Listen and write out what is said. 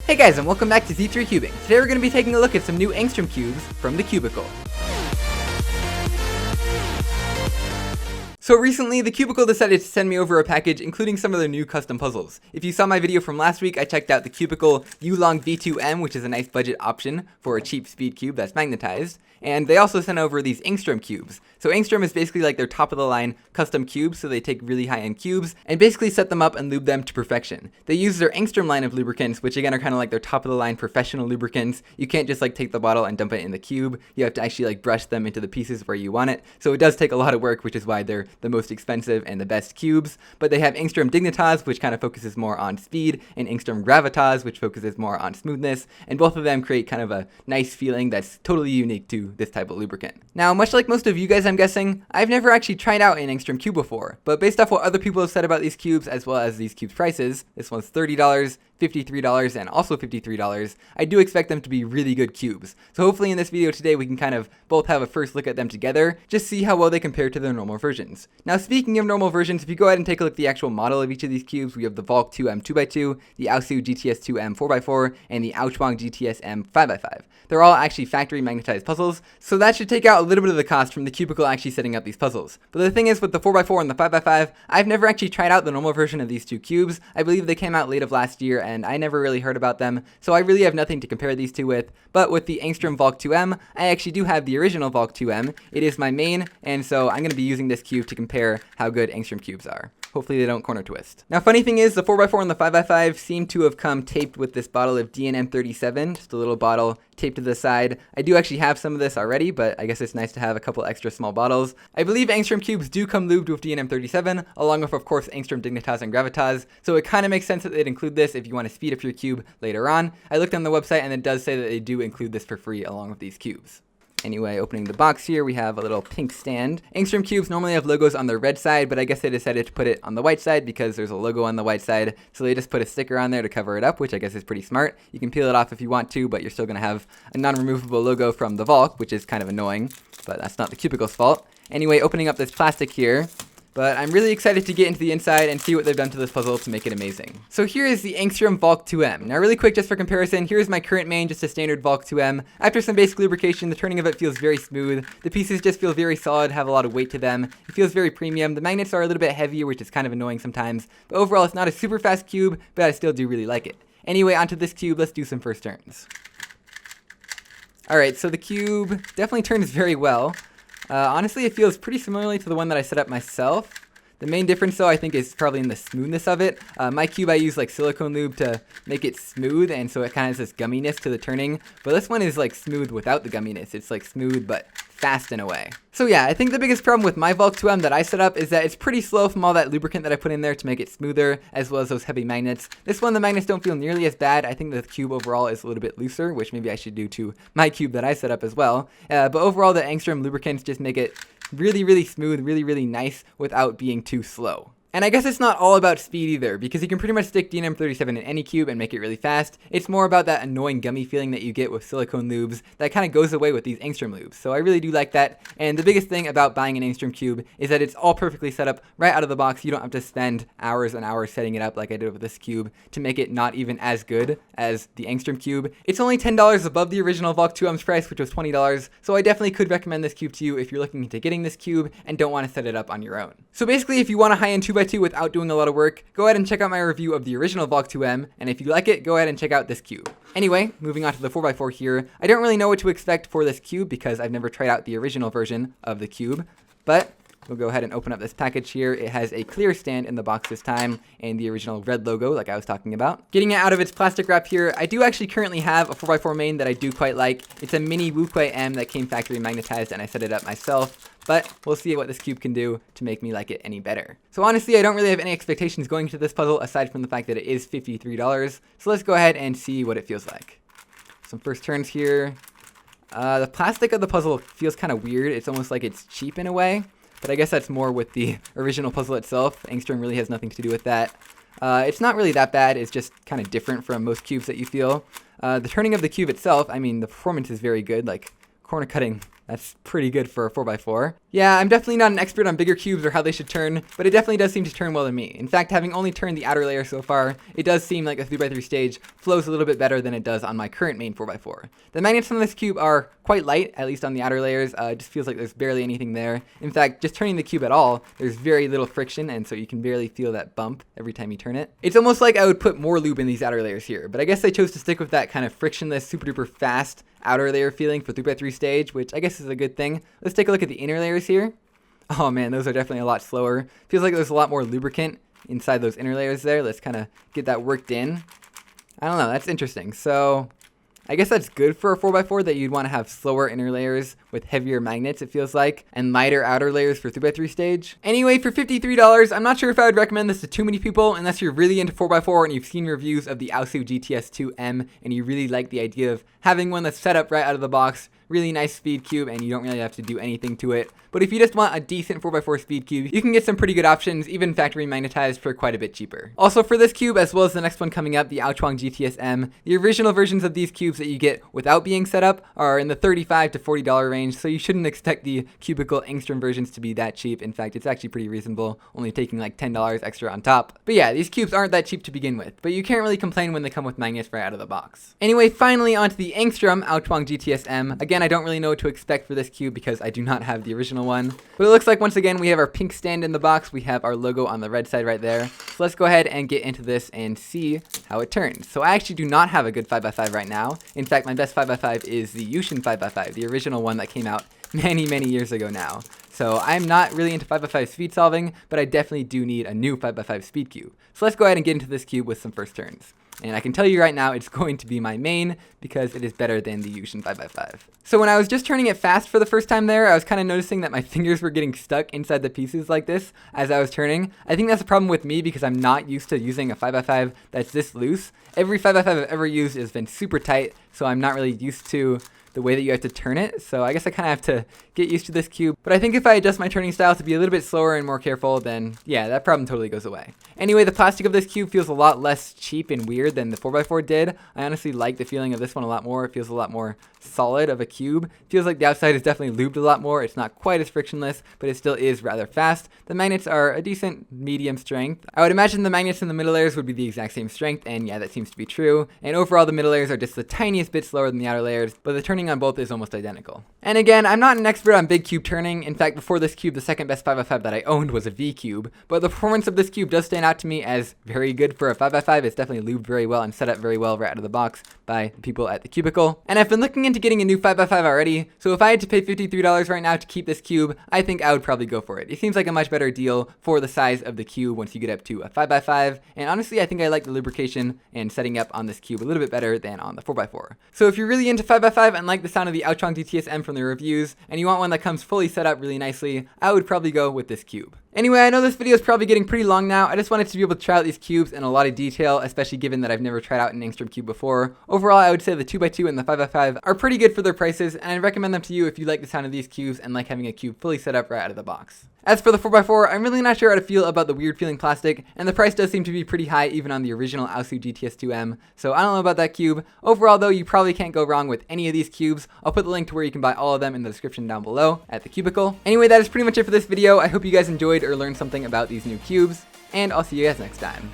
Hey guys, and welcome back to TheCubicle. Today we're going to be taking a look at some new Angstrom cubes from TheCubicle. So recently, TheCubicle decided to send me over a package including some of their new custom puzzles. If you saw my video from last week, I checked out the TheCubicle AoLong V2 M, which is a nice budget option for a cheap speed cube that's magnetized. And they also sent over these Angstrom cubes. So Angstrom is basically like their top of the line custom cubes, so they take really high-end cubes and basically set them up and lube them to perfection. They use their Angstrom line of lubricants, which again are kind of like their top of the line professional lubricants. You can't just like take the bottle and dump it in the cube. You have to actually like brush them into the pieces where you want it. So it does take a lot of work, which is why they're the most expensive and the best cubes. But they have Angstrom Dignitas, which kind of focuses more on speed, and Angstrom Gravitas, which focuses more on smoothness. And both of them create kind of a nice feeling that's totally unique to this type of lubricant. Now, much like most of you guys, I'm guessing, I've never actually tried out an Angstrom cube before, but based off what other people have said about these cubes, as well as these cubes prices, this one's $30, $53, and also $53, I do expect them to be really good cubes. So hopefully in this video today we can kind of both have a first look at them together, just see how well they compare to their normal versions. Now speaking of normal versions, if you go ahead and take a look at the actual model of each of these cubes, we have the Valk 2M 2x2, the AoSu GTS M 4x4, and the AoChuang GTS M 5x5. They're all actually factory magnetized puzzles, so that should take out a little bit of the cost from the TheCubicle actually setting up these puzzles. But the thing is, with the 4x4 and the 5x5, I've never actually tried out the normal version of these two cubes. I believe they came out late of last year, and I never really heard about them, so I really have nothing to compare these two with. But with the Angstrom Valk 2M, I actually do have the original Valk 2M. It is my main, and so I'm going to be using this cube to compare how good Angstrom cubes are. Hopefully they don't corner twist. Now funny thing is, the 4x4 and the 5x5 seem to have come taped with this bottle of DNM37, just a little bottle taped to the side. I do actually have some of this already, but I guess it's nice to have a couple extra small bottles. I believe Angstrom cubes do come lubed with DNM37, along with of course Angstrom Dignitas and Gravitas, so it kind of makes sense that they'd include this if you want to speed up your cube later on. I looked on the website and it does say that they do include this for free along with these cubes. Anyway, opening the box here, we have a little pink stand. Angstrom cubes normally have logos on their red side, but I guess they decided to put it on the white side because there's a logo on the white side. So they just put a sticker on there to cover it up, which I guess is pretty smart. You can peel it off if you want to, but you're still going to have a non-removable logo from the Valk, which is kind of annoying, but that's not the Cubicle's fault. Anyway, opening up this plastic here. But I'm really excited to get into the inside and see what they've done to this puzzle to make it amazing. So here is the Angstrom Valk 2M. Now really quick, just for comparison, here's my current main, just a standard Valk 2M. After some basic lubrication, the turning of it feels very smooth. The pieces just feel very solid, have a lot of weight to them. It feels very premium. The magnets are a little bit heavier, which is kind of annoying sometimes. But overall, it's not a super fast cube, but I still do really like it. Anyway, onto this cube, let's do some first turns. Alright, so the cube definitely turns very well. Honestly, it feels pretty similarly to the one that I set up myself. The main difference, though, I think is probably in the smoothness of it. My cube, I use like silicone lube to make it smooth, and so it kind of has this gumminess to the turning. But this one is like smooth without the gumminess. It's like smooth, but fast in a way. So yeah, I think the biggest problem with my Valk 2M that I set up is that it's pretty slow from all that lubricant that I put in there to make it smoother, as well as those heavy magnets. This one, the magnets don't feel nearly as bad. I think the cube overall is a little bit looser, which maybe I should do to my cube that I set up as well. But overall, the Angstrom lubricants just make it really, really smooth, really, really nice without being too slow. And I guess it's not all about speed either, because you can pretty much stick DNM37 in any cube and make it really fast. It's more about that annoying gummy feeling that you get with silicone lubes that kind of goes away with these Angstrom lubes. So I really do like that. And the biggest thing about buying an Angstrom cube is that it's all perfectly set up right out of the box. You don't have to spend hours and hours setting it up like I did with this cube to make it not even as good as the Angstrom cube. It's only $10 above the original Valk 2M's price, which was $20. So I definitely could recommend this cube to you if you're looking into getting this cube and don't want to set it up on your own. So basically, if you want a high-end 2x2 without doing a lot of work, go ahead and check out my review of the original Valk 2M, and if you like it, go ahead and check out this cube. Anyway, moving on to the 4x4 here, I don't really know what to expect for this cube because I've never tried out the original version of the cube, but we'll go ahead and open up this package here. It has a clear stand in the box this time and the original red logo like I was talking about. Getting it out of its plastic wrap here, I do actually currently have a 4x4 main that I do quite like. It's a mini Wuquai M that came factory magnetized and I set it up myself. But we'll see what this cube can do to make me like it any better. So honestly, I don't really have any expectations going into this puzzle aside from the fact that it is $53. So let's go ahead and see what it feels like. Some first turns here. The plastic of the puzzle feels kind of weird. It's almost like it's cheap in a way. But I guess that's more with the original puzzle itself. Angstrom really has nothing to do with that. It's not really that bad. It's just kind of different from most cubes that you feel. The turning of the cube itself, I mean, the performance is very good. Like, corner cutting That's pretty good for a 4x4. Yeah, I'm definitely not an expert on bigger cubes or how they should turn, but it definitely does seem to turn well to me. In fact, having only turned the outer layer so far, it does seem like the 3x3 stage flows a little bit better than it does on my current main 4x4. The magnets on this cube are quite light, at least on the outer layers. It just feels like there's barely anything there. In fact, just turning the cube at all, there's very little friction, and so you can barely feel that bump every time you turn it. It's almost like I would put more lube in these outer layers here, but I guess I chose to stick with that kind of frictionless, super duper fast outer layer feeling for 3x3 stage, which I guess is a good thing. Let's take a look at the inner layers here. Oh man, those are definitely a lot slower. Feels like there's a lot more lubricant inside those inner layers there. Let's kind of get that worked in. I don't know, that's interesting. So I guess that's good for a 4x4 that you'd want to have slower inner layers with heavier magnets, it feels like, and lighter outer layers for 3x3 stage. Anyway, for $53, I'm not sure if I would recommend this to too many people unless you're really into 4x4 and you've seen reviews of the AoSu GTS M and you really like the idea of having one that's set up right out of the box. Really nice speed cube, and you don't really have to do anything to it. But if you just want a decent 4x4 speed cube, you can get some pretty good options, even factory magnetized, for quite a bit cheaper. Also for this cube, as well as the next one coming up, the AoChuang GTS M, the original versions of these cubes that you get without being set up are in the $35 to $40 range, so you shouldn't expect the Cubicle Angstrom versions to be that cheap. In fact, it's actually pretty reasonable, only taking like $10 extra on top. But yeah, these cubes aren't that cheap to begin with, but you can't really complain when they come with magnets right out of the box. Anyway, finally onto the Angstrom AoChuang GTS M. Again, I don't really know what to expect for this cube because I do not have the original one. But it looks like once again we have our pink stand in the box. We have our logo on the red side right there. So let's go ahead and get into this and see how it turns. So I actually do not have a good 5x5 right now. In fact, my best 5x5 is the Yushin 5x5, the original one that came out many years ago now. So I'm not really into 5x5 speed solving, but I definitely do need a new 5x5 speed cube. So let's go ahead and get into this cube with some first turns. And I can tell you right now, it's going to be my main because it is better than the Yushin 5x5. So when I was just turning it fast for the first time there, I was kind of noticing that my fingers were getting stuck inside the pieces like this as I was turning. I think that's a problem with me because I'm not used to using a 5x5 that's this loose. Every 5x5 I've ever used has been super tight, so I'm not really used to the way that you have to turn it. So I guess I kind of have to get used to this cube. But I think if I adjust my turning style to be a little bit slower and more careful, then yeah, that problem totally goes away. Anyway, the plastic of this cube feels a lot less cheap and weird than the 4x4 did. I honestly like the feeling of this one a lot more. It feels a lot more solid of a cube. It feels like the outside is definitely lubed a lot more. It's not quite as frictionless, but it still is rather fast. The magnets are a decent medium strength. I would imagine the magnets in the middle layers would be the exact same strength, and yeah, that seems to be true. And overall, the middle layers are just the tiniest bit slower than the outer layers, but the turning on both is almost identical. And again, I'm not an expert on big cube turning. In fact, before this cube, the second best 5x5 that I owned was a V cube, but the performance of this cube does stand out to me as very good for a 5x5. It's definitely lubed very well and set up very well right out of the box by the people at TheCubicle. And I've been looking into getting a new 5x5 already, so if I had to pay $53 right now to keep this cube, I think I would probably go for it. It seems like a much better deal for the size of the cube once you get up to a 5x5, and honestly, I think I like the lubrication and setting up on this cube a little bit better than on the 4x4. So if you're really into 5x5 and like the sound of the AoChuang GTS M from the reviews, and you want one that comes fully set up really nicely, I would probably go with this cube. Anyway, I know this video is probably getting pretty long now. I just wanted to be able to try out these cubes in a lot of detail, especially given that I've never tried out an Angstrom cube before. Overall, I would say the 2x2 and the 5x5 are pretty good for their prices, and I'd recommend them to you if you like the sound of these cubes and like having a cube fully set up right out of the box. As for the 4x4, I'm really not sure how to feel about the weird feeling plastic, and the price does seem to be pretty high even on the original AoSu GTS M, so I don't know about that cube. Overall though, you probably can't go wrong with any of these cubes. I'll put the link to where you can buy all of them in the description down below at TheCubicle. Anyway, that is pretty much it for this video. I hope you guys enjoyed or learned something about these new cubes, and I'll see you guys next time.